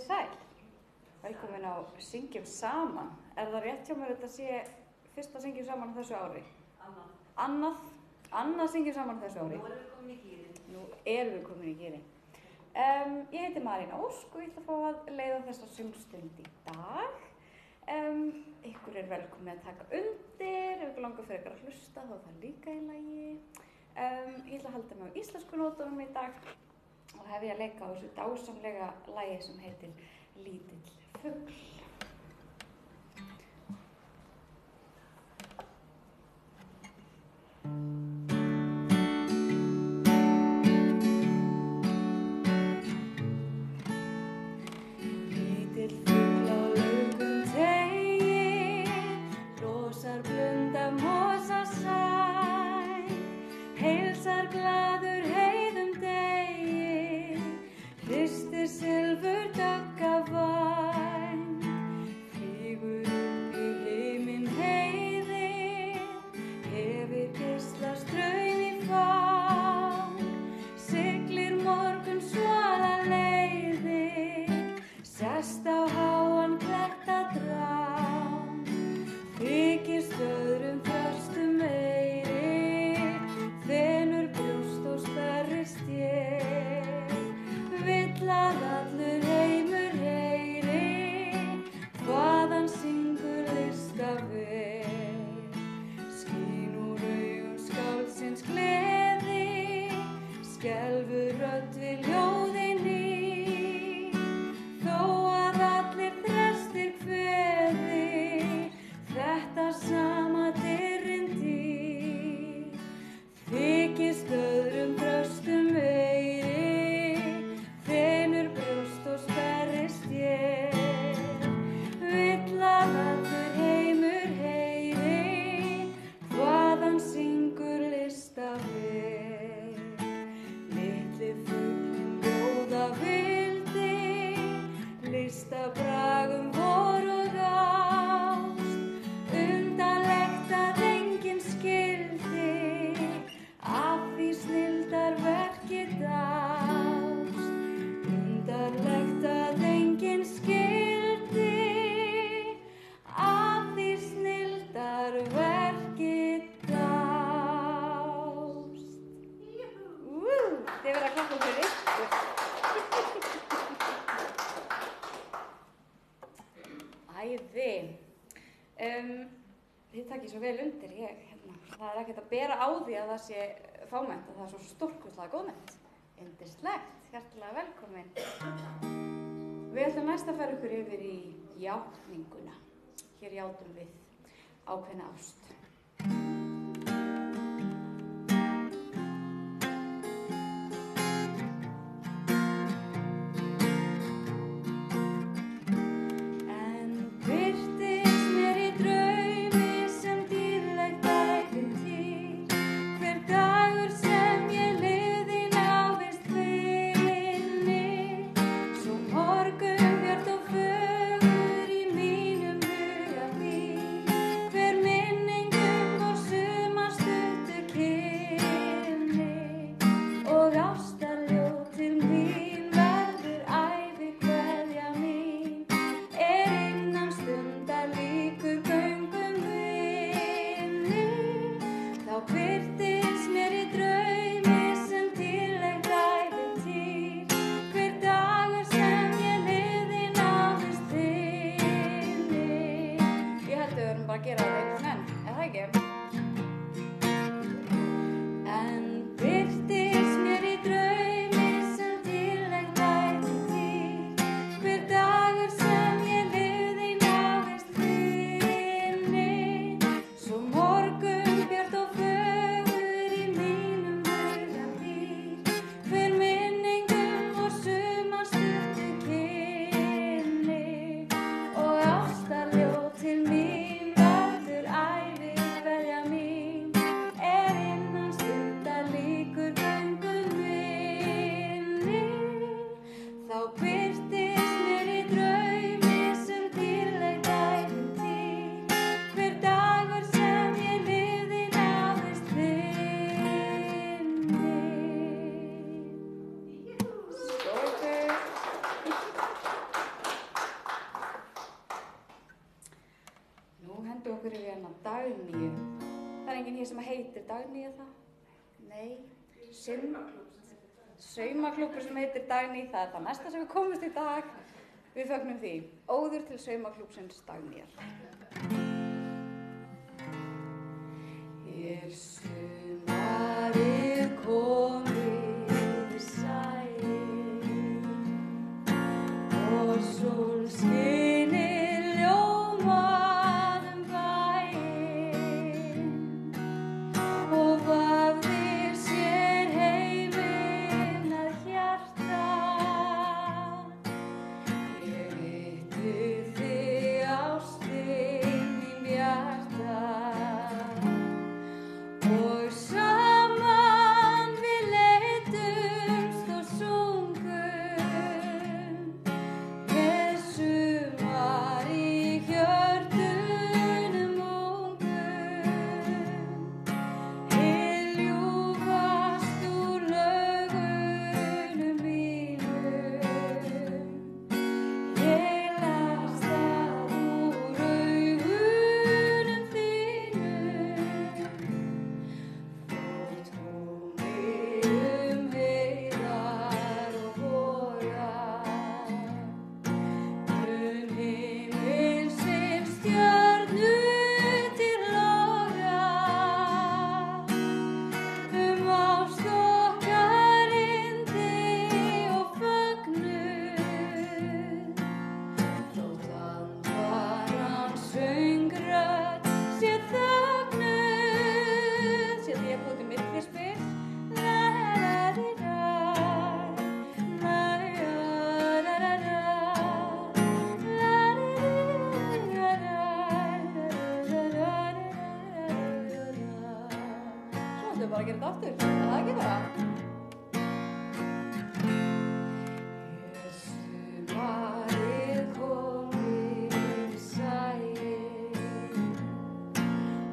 Komið sæl. Velkomin á Syngjum saman. Það rétt hjá mér að þetta sé fyrsta Syngjum saman á þessu ári? Annað Syngjum saman á þessu ári? Nú erum við komin í gírinn. Ég heiti Marín Ósk og ég ætla að fá að leiða þessa söngstund í dag. Ykkur velkomin að taka undir, ef ykkur langar fyrir ykkur að hlusta þá er það líka í lagi. Ég ætla að halda mig á íslensku nótunum í dag og hef ég að leika á þessu dásamlega lagi sem heitir Lítill fugl. Lítill fugl á löngum teigi, brosar blund af mosasæ, heilsar glaður heiðum degi, hristir silfur döggavæng, flýgur upp í himinn heiðin, hefir geisla straum í fang, siglir morgun svala leiðir, sest á háan klettadrám, þykist öðrum þröstum meiri, þenur brjóst og sperrist ég, vill að allur heimur heyri, hvað hann syngur listavel, skín úr augum skáldsins gleði, skelfur rödd við ljóðin í, þó að allir þrestir kveði, þetta sama dyrrindi, þykist öðrum brjóstum meiri, þenur brjóst og sperrist ég, vill að allur heimur heyri, hvað hann syngur listavel, litli fuglinn ljóða vildi, listabragum vor og ást, undarlegt að enginn skildi, af því snilldarverkið dást, undarlegt að enginn skildi, af því snilldarverkið dást. Þið verða að klappa fyrir ykkur. Æði. Þið takið svo vel undir. Það er ekkert að bera á því að það sé fámennt og það er svo stórkostlega góðmennt. Yndislegt. Hjartalega velkomin. Við ætlum næst að fara ykkur yfir í játninguna. Hér játum við ákveðna ást. Minning Dagnýju. Það enginn hér sem heitir Dagnýju það? Nei. Saumaklúbbur sem heitir Dagný, það það næsta sem við komumst í dag. Við fögnum því. Óður til saumaklúbbsins Dagnýjar. Sumarið komið sæl og sólskinið ljómað bæinn og vafðir sér heiminn að hjarta. Ég hitti þig ástin mín bjarta. Og saman við leitumst og sungum með sumar í hjörtunum ungum. Hið ljúfast úr lögunum mínum. Ég las það úr augunum þínum. Heiðar og vogar, himinsins stjörnu til loga, ást okkar yndi og fögnuð. Þótt andvaran söngrödd sé þögnuð. Sér því ég búið til millispil. Svo ætlum við bara að gera þetta aftur. Það ekki bara. Sumarið komið sæl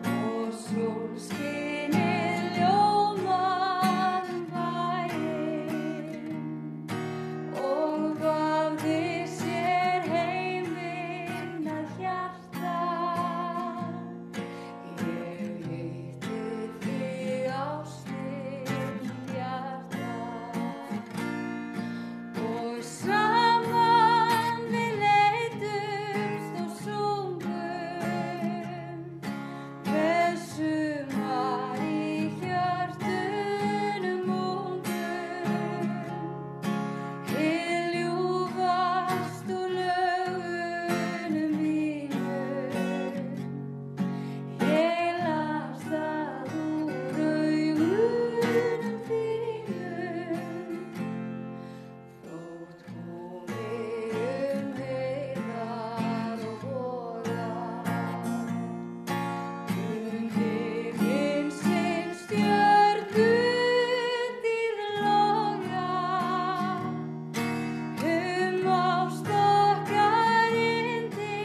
og sólskinið ljómað bæinn og vafði sér heiminn að hjarta. Ég hitti þig ástin bjarta og saman við leitumst og sungum með sumar í hjörtunum ungum. Hið ljúfast úr lögunum mínum. Ég las það úr augunum þínum. Þótt komi heiðar og vogar, himinsins stjörnu til loga, ást okkar yndi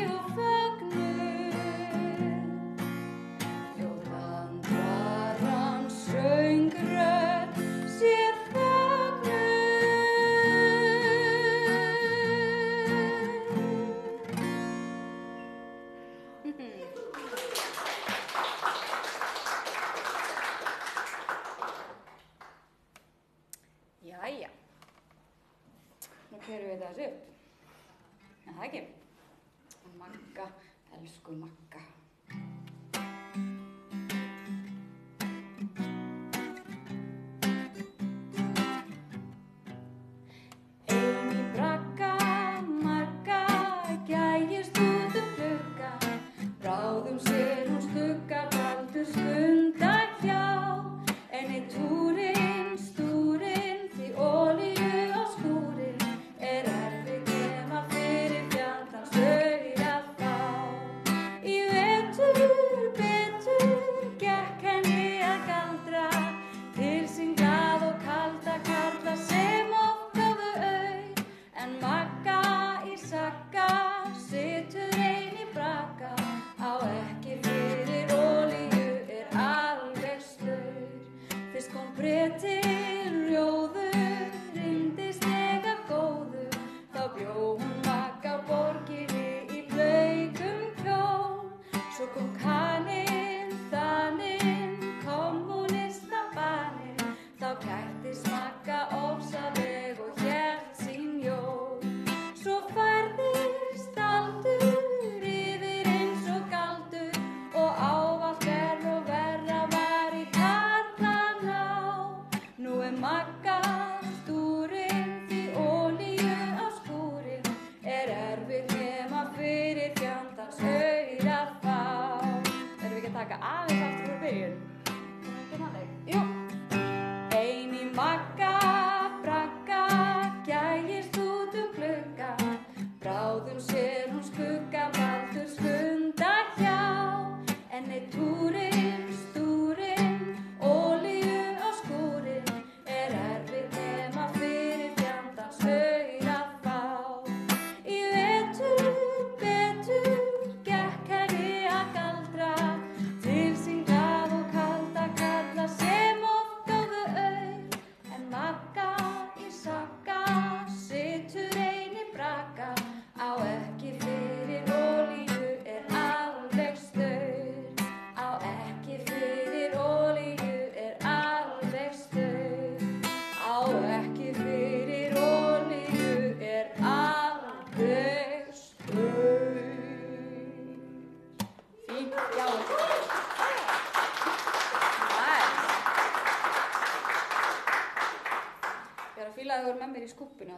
og fögnuð. Þótt andvaran söngrödd sé Jæja. Nú kerum við þessu upp. En það ekki. Magga, elsku Magga. Ein í bragga, Magga, gægist út glugga. Bráðum sér hún skugga, baldur skunda hjá. En í túrin, stúrin, því olíu á skúrin, erfitt ef að fyrir fjandans auga fá. Í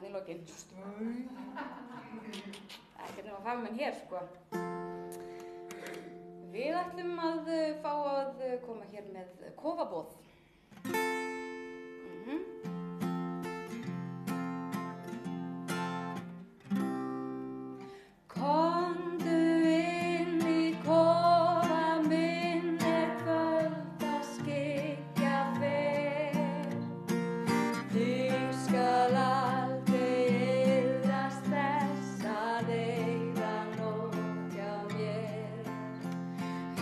í lokin. Ekkert nema fagmenn hér, sko. Við ætlum að fá að koma hér með kofaboð. Komdu inn í kofa minn kvöldaskikja fer. Þig skal aldrei iðrast þess að eyða nótt hjá mér.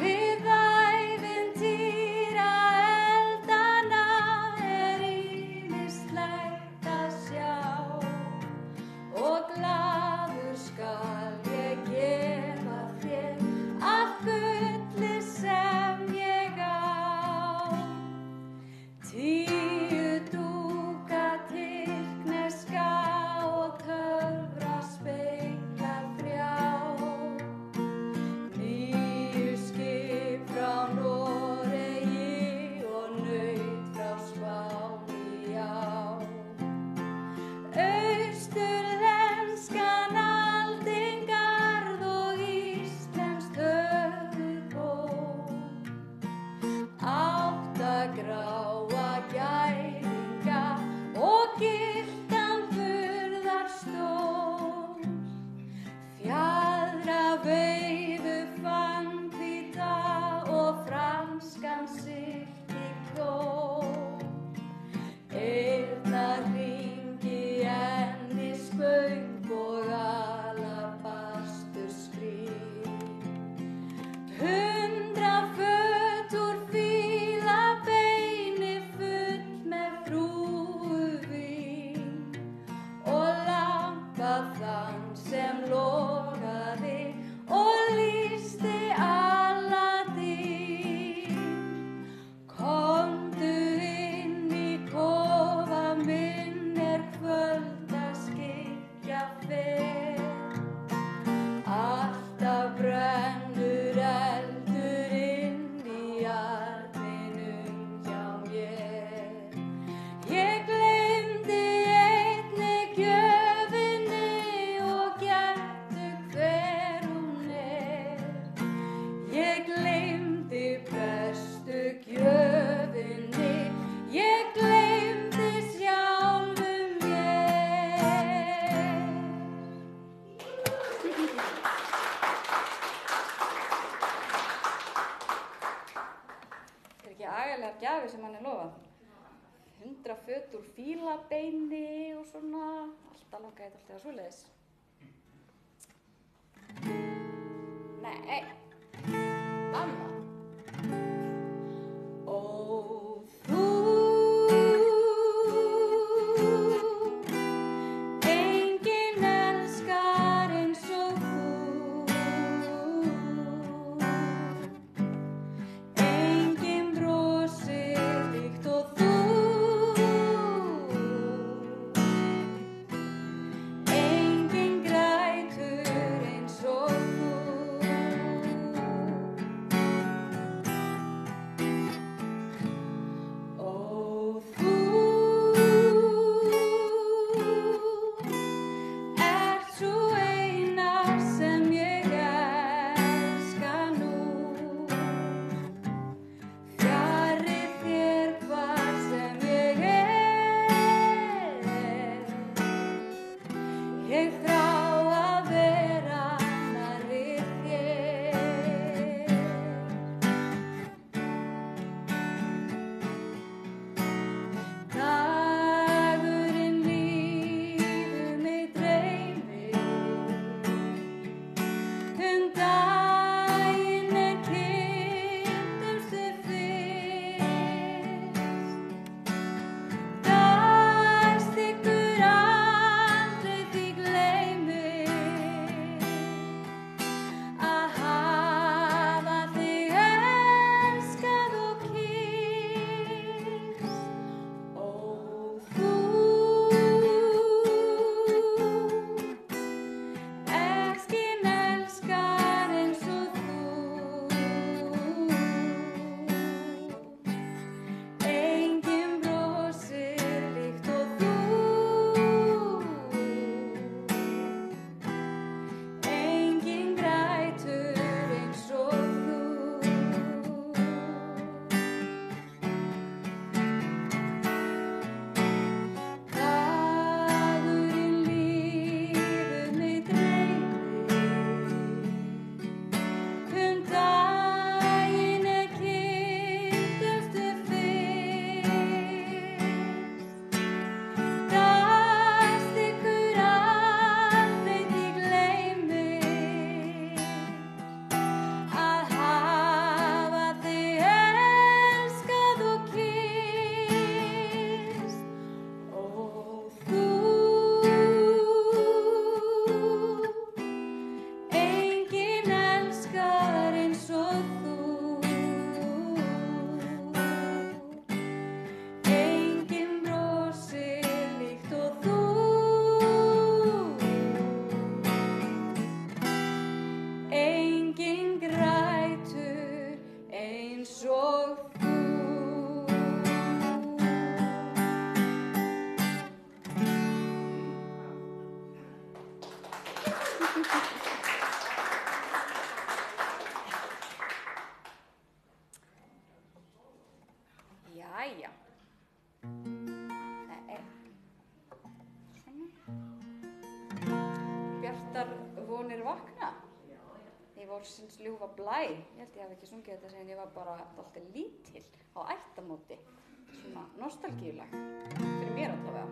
Við ævintýra eldana ýmislegt að sjá og glaður skal ég gefa þér allt gulli sem ég á. 10 dúka tyrkneska og töfraspeglar 3. 9 skip frá Noregi og naut frá Spáni, já. Austurlenskan aldingarð og íslenskt höfuðból. 8 gráa gæðinga og gylltan furðarstól. Fjaðraveifu fannhvíta og franskan silkikjól. Eyrnahringi, ennisböng og alabasturskrím. 100 föt úr fílabeini full með frúuvín og lampa þann sem logaði og lýsti Aladín. Komdu inn í kofa minn kvöldaskikja fer. Alltaf brennur eldur inn í arninum hjá mér. Ég gleymdi einnig gjöfinni og gættu hver hún er. Ég gleymdi bestu gjöfinni, ég gleymdi sjálfum mér. Er ekki agalegar gjafir sem hann lofað? 100 föt úr fílabeini og svona, alltaf langaði þetta alltaf svoleiðis. Nei, mamma. Ó, þú, enginn elskar eins og þú. Enginn brosir líkt og þú. Enginn grætur eins og þú. Ó, þú ert sú eina sem ég elska nú. Fjarri þér hvar sem ég er. Ég þrá að vera nærri þér. Dagurinn líður mig dreymir. Daginn kynntumst við fyrst. Dags þykkur aldrei því gleyma. vorsins ljúfa blæ. Ég held ég hafi ekki sungið þetta sem ég var bara alltaf lítil á ættamóti. Svona nostalgíulag, fyrir mér allavega.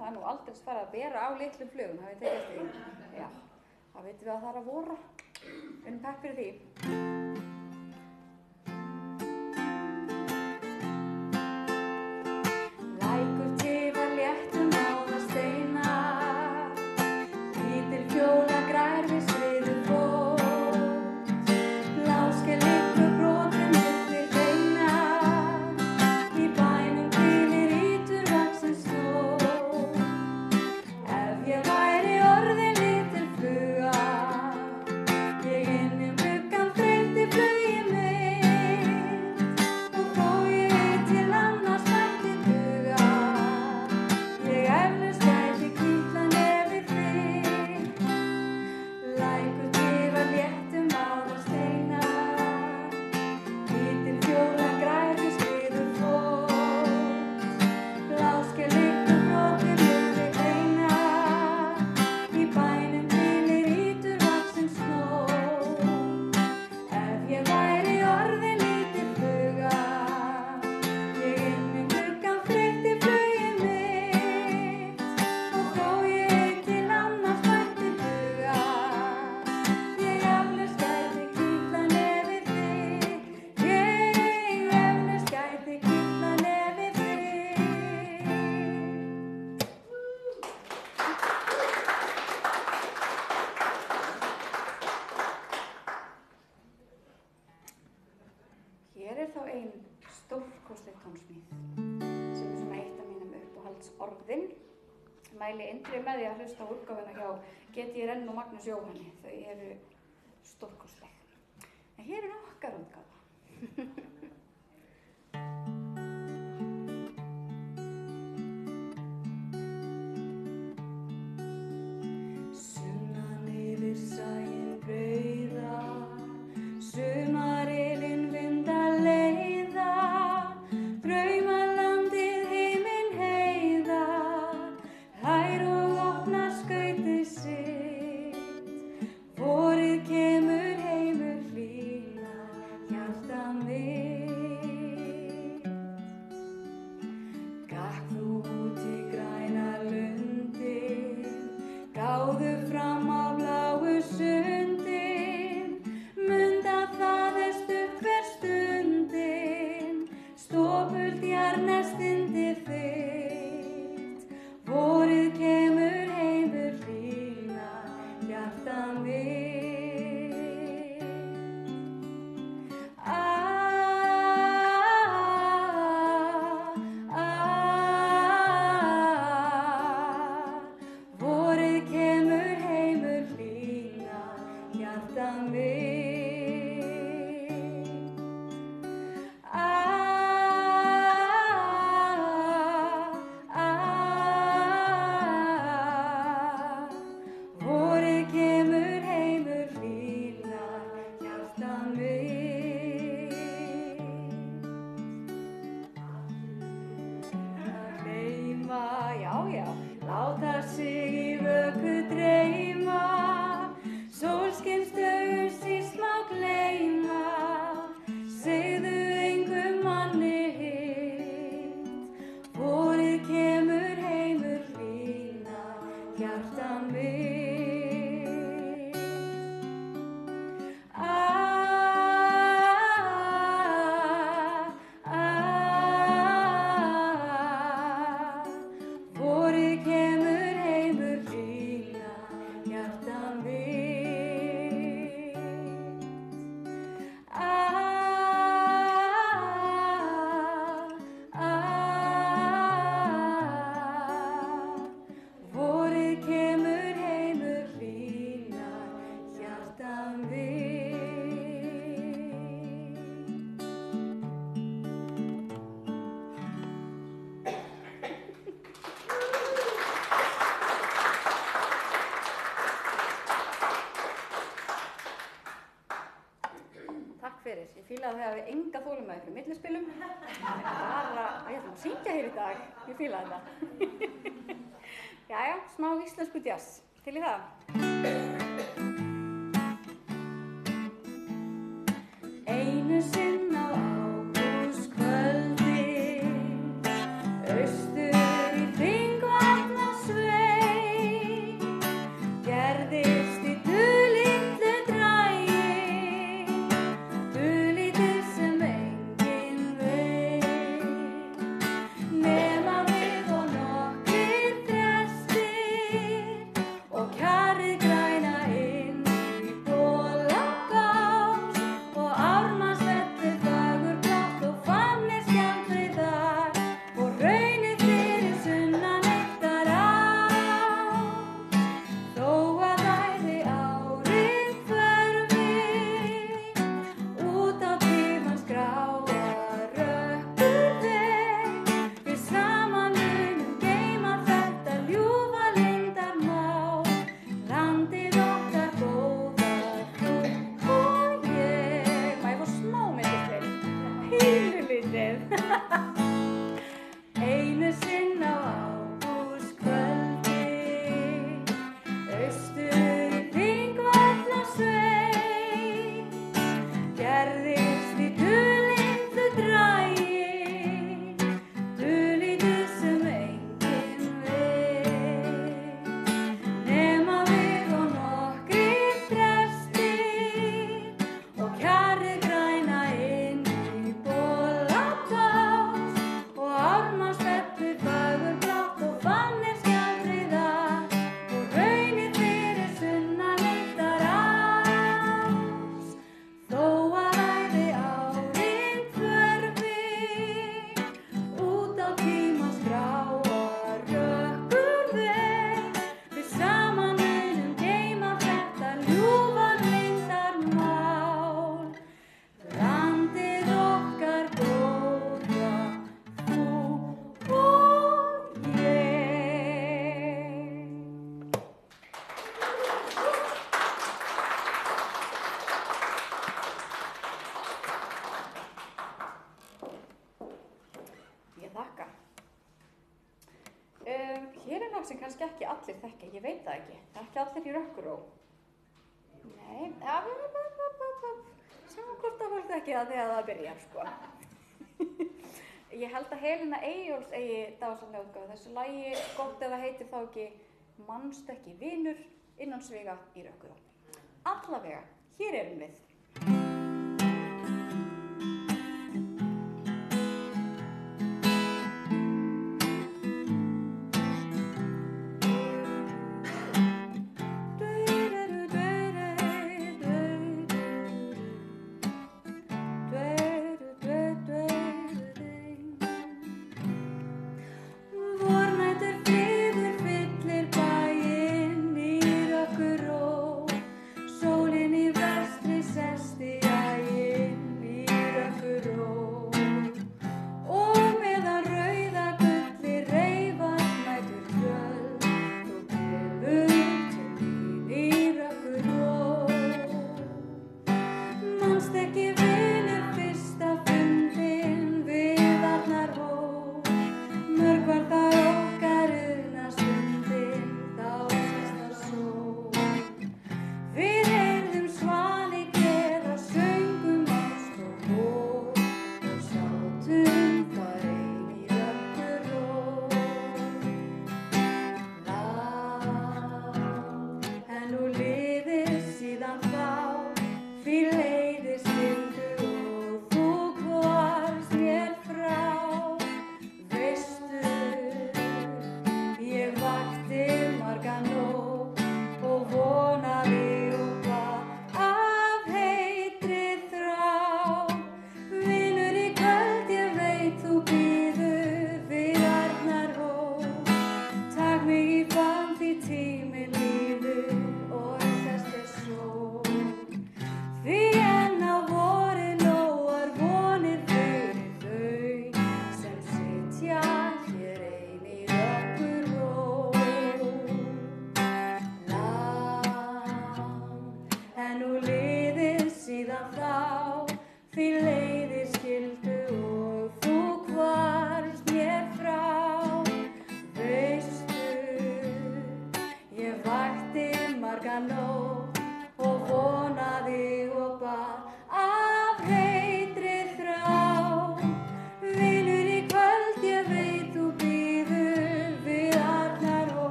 Það nú aldrei farið að bera á litlum flugum, hafið þið tekið eftir því? Já, þá veitum við að það er að vora. Við erum pepp fyrir því. Lækur tifar léttum á það steina, lítil fjóla grær við skriðu fót, bláskel liggur brotin milli beina, í bænum hvílir ítur vaxinn snjór. Ef ég væri orðin lítil fluga, ég inn gluggann þreytti flugið mitt, og þó ég til annars mætti duga, ég eflaust gæti kitlað nefið þitt. Lækur tifar léttum á það steina, lítil fjóla grær við skriðu fót, bláskel liggur brotin milli beina, í bænum hvílir ítur vaxinn snjór. Ef ég væri orðin lítil fluga, ég inn gluggann þreytti flugið mitt, og þó ég til annars mætti duga, ég eflaust gæti kitlað nefið þitt, ég eflaust gæti kitlað nefið þitt. Hér er þá ein stórkostleg tónsmíð sem svona eitt af mínum uppáhaldsorðin. Mæli eindregið með því að hlusta á útgáfuna hjá GTRN og Magnús Jóhanni. Þau eru stórkostleg. En hér okkar útgáfa. Sunnan yfir sæinn breiða, sumarilinn vinda leiða, draumalandið heiminn heiða, hlær og opnar skautið sitt, vorið kemur heimur hlýna, hjarta mitt. Gakk þú út í græna lundin, gáðu fram á bláu sundin, munda það stutt hver stundin, stopult jarnestindi þitt, vorið kemur heimur hlýna, hjarta mitt. Vorið kemur heimur hlýna, hjarta mitt. Vorið kemur heimur hlýna, hjarta mitt. Að gleyma, já, láta sig í vöku dreyma, sólskinsdaugur síst má gleyma, segðu engum manni hitt, vorið kemur heimur hlýna, hjarta mitt. Vorið kemur heimur hlýna, hjarta mitt. Vorið kemur heimur hlýna, hjarta mitt. Takk fyrir. Ég fíla að þið hafið enga þolinmæði fyrir millispilum. Bara, ég ætlum að syngja hér í dag. Ég fíla þetta. Jæja, smá íslensku djass. Til í það. Einu sinn á ágústkvöldi, austur í Þingvallasveit, gerðist í dulitlu dragi, dulítið sem enginn veit, nema við og nokkrir þrestir og kjarrið græna inn í Bolagás og Ármannsvellir fagurblátt og famnir skjaldbreiðar og hraunið fyrir sunnan eyktar átt. Þó að æði árið hverfi út á tímans gráa rökkuveg, við saman munum geyma þetta ljúfa leyndarmál, landið okkar góða, þú og ég. Má ég fá smá myndaspil? Pínulítið. Einu sinn á ágústkvöldi, austur í Þingvallasveit, gerðist í dulitlu dragi, dulítið sem enginn veit, nema við og nokkrir þrestir og kjarrið græna inn í Bolagás sem kannski ekki allir þekki, ég veit það ekki. Ekki allir í Rökkuró. Nei, sjáum hvort það fólk ekki það þegar það byrjar, sko. Ég held að Helena Eyjóls eigi dásamlega útgáfu þessu lagi, gott ef það heitir þá ekki Manstu ekki vinur innan sviga í Rökkuró. Allavega, hér erum við.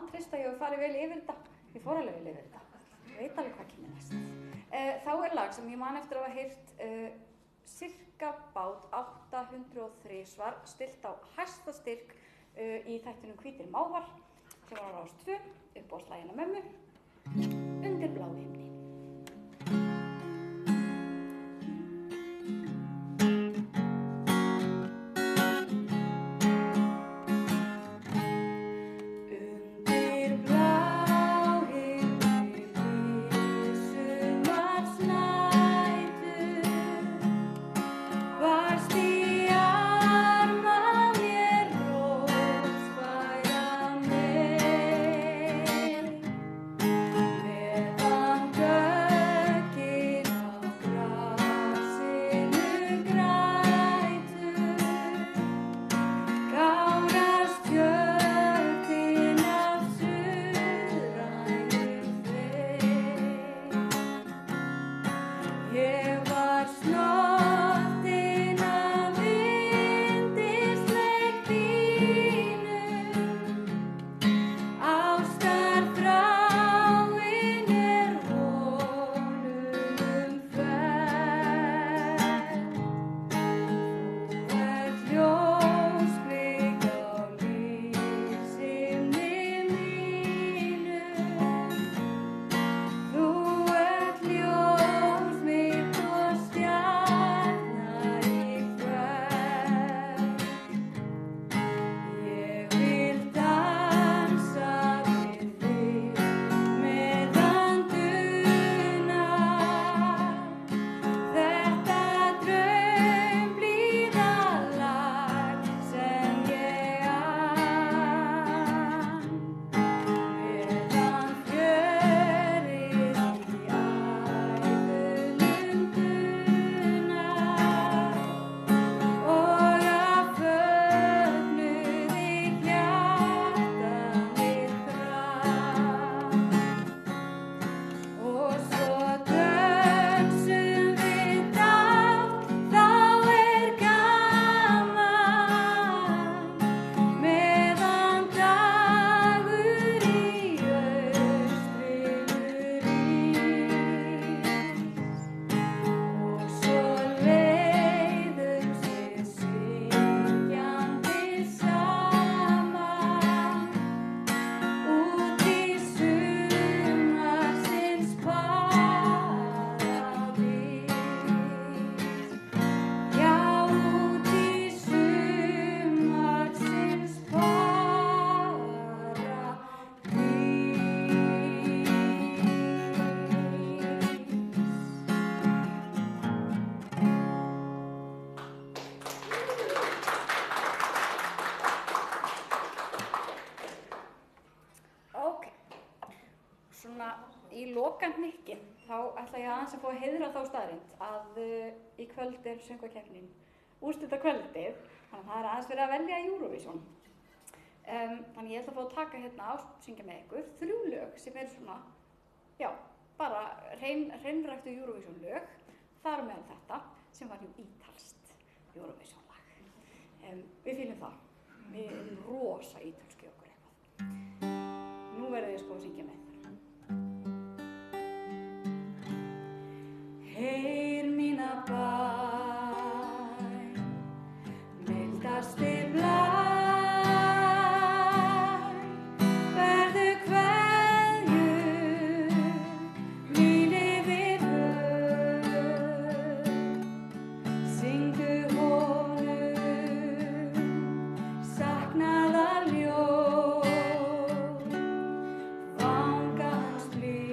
Trista, ég hef farið vel yfir þetta. Ég fór alveg vel yfir þetta. Ég veit alveg hvað kemur næst. Þá er lag sem ég man eftir að hafa heyrt cirka bát 803 svar, stillt á hæsta styrk í þættinum Hvítir mávar, sem var á Rás 2, uppáhaldslagið hennar mömmu, Undir bláu himni. Meðan þá ætla ég aðeins að fá að heiðra þá staðreynd að í kvöld söngvakeppnin úrslitakvöldið, þannig að það aðeins verið að velja Eurovision. Þannig ég ætla að fá að taka hérna á syngja með ykkur 3 lög sem svona, já, bara hreinræktu Eurovision lög, þar meðal þetta sem var ítalskt Eurovision lag. Við fýlum það, við erum rosa ítalski okkur eitthvað. Nú verður ég að syngja með. Heyr mína bæn, mildasti blæn, verðu kveðju mín yfir höf, syngdu honum saknaða ljóð, vanga hans blítt.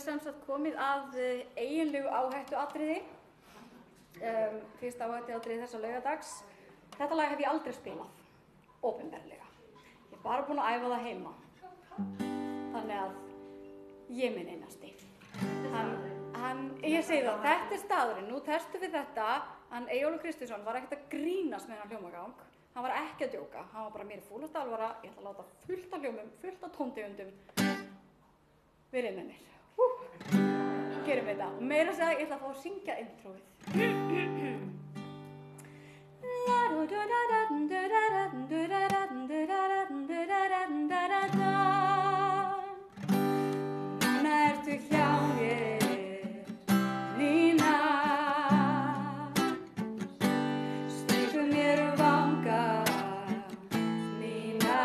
Sem sagt komið að eiginlegu áhættuatriði, fyrsta áhættuatriði þessa laugardags. Þetta lag hef ég aldrei spilað, opinberlega. Ég bara búin að æfa það heima. Þannig að ég minn einasti. Ég segi það, þetta staðurinn, nú testum við þetta, Eyjólfur Kristinsson var ekkert að grínast með hennar hljómagang. Hann var ekki að djóka, hann var bara mér fúlast alvara, ég ætla að láta fullt af hljómum, fullt af tóntegundum verið með mér. Gerum við þetta. Og meira að segja, ég ætla að fá að syngja introið. Núna ertu hjá mér, Nína, strýkur mér vanga, Nína.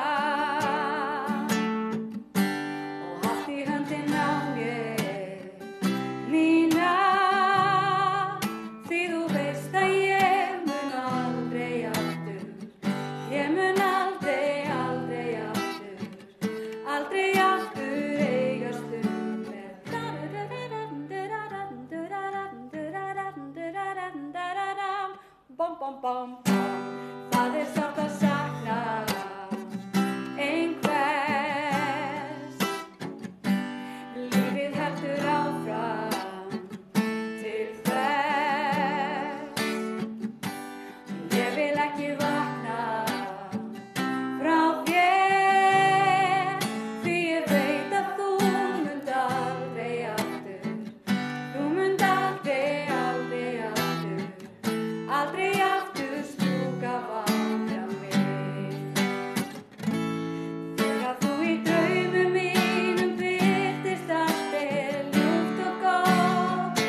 bam, bam, bam. Það sárt að sakna einhvers. Lífið heldur áfram til þess. Ég vil ekki vakna frá þér, því ég veit að þú munt aldrei aftur. Þú munt aldrei aftur strjúka vakna mig. Þegar þú í draumum mínum birtist allt ljúft og gott,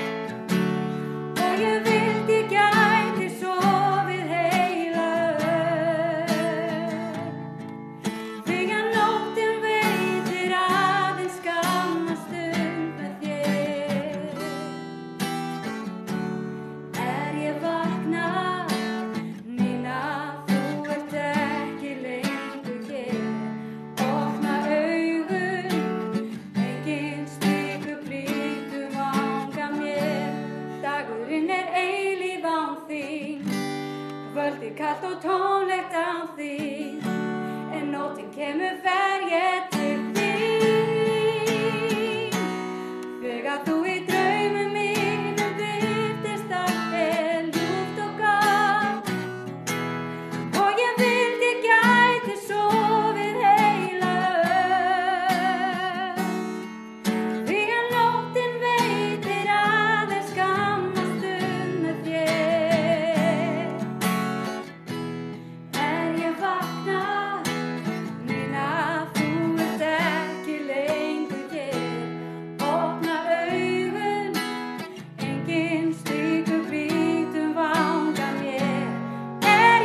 og ég vildi gæti sofið heila þegar nóttin veitir aðeins skamma stund með þér. Ég vakna, Nína, þú ert ekki lengur hér. Opna augun, engin slíkur blítur vanga mér. Dagurinn eilíf án þín, kvöldið kalt og tónlegt án þín. En nóttin kemur fer ég til þín. Þegar þú í draumum mínum birtist allt ljúft og gott, og ég vildi gæti sofið heila því að nóttin veitir aðeins skamma stund með þér. Ég vakna, Nína, þú ert ekki lengur hér. Opna augun, engin slíkur blítum vanga mér.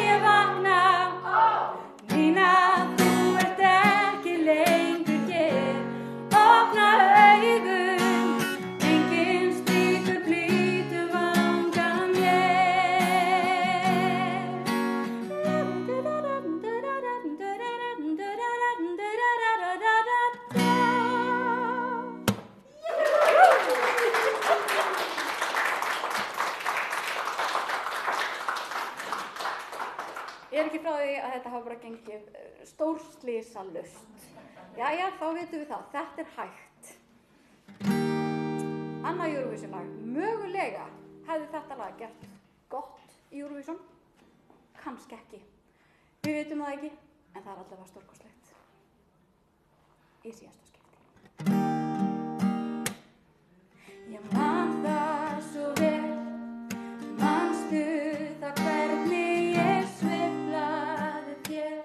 Ég vakna, Nína, þú ert ekki lengur hér. Opna augun, engin slíkur blítum vanga Ég ekki frá því að þetta hafa bara gengið stórslysalaust. Jæja, þá vitum við það. Þetta hægt. Annað Eurovision-lag. Mögulega hefði þetta lag gert gott í Eurovision. Kannski ekki. Við vitum það ekki, en það allavega stórkostlegt. Í síðasta skipti. Ég man það svo vel, manstu það hvernig ég sveiflaði þér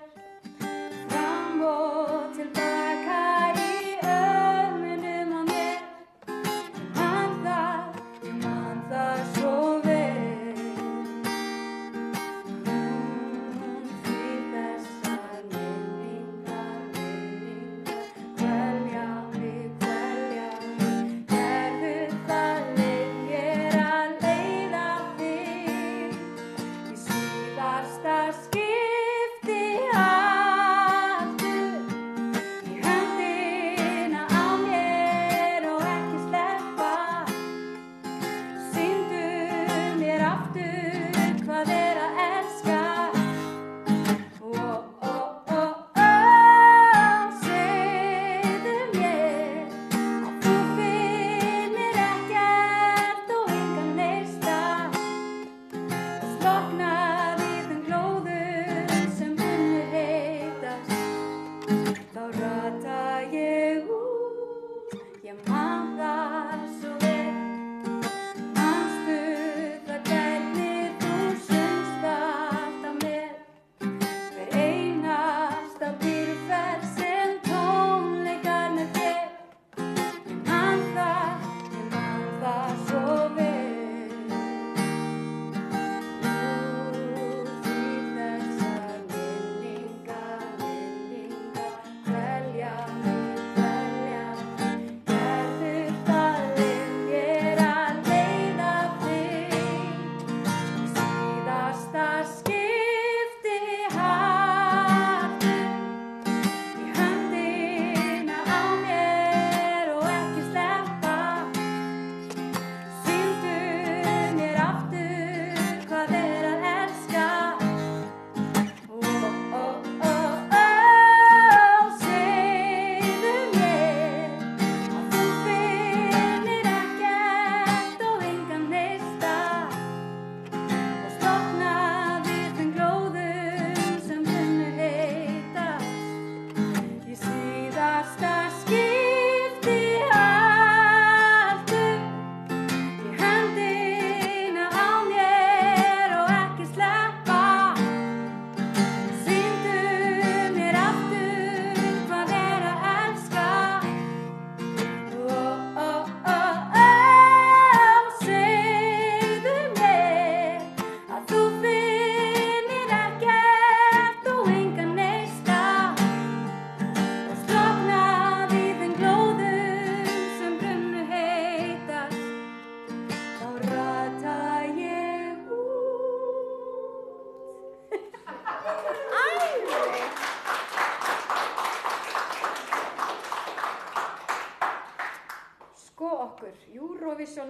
fram og tilbaka í örmunum á mér. Ég man það svo vel. Því þessar minningar dvelja mig, gerðu það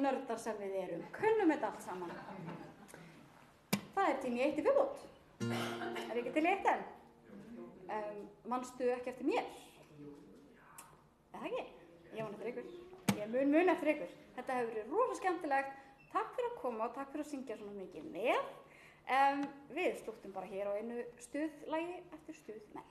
nördar sem við erum, kunnum þetta allt saman. Það er tími 1 í viðbót. Er ekki til í 1 enn? Manstu ekki eftir mér? Eða ekki? Ég man eftir ykkur. Ég mun eftir ykkur. Þetta hefur verið rosa skemmtilegt. Takk fyrir að koma og takk fyrir að syngja svona mikið með. Við slúttum bara hér á einu stuðlagi eftir stuð með.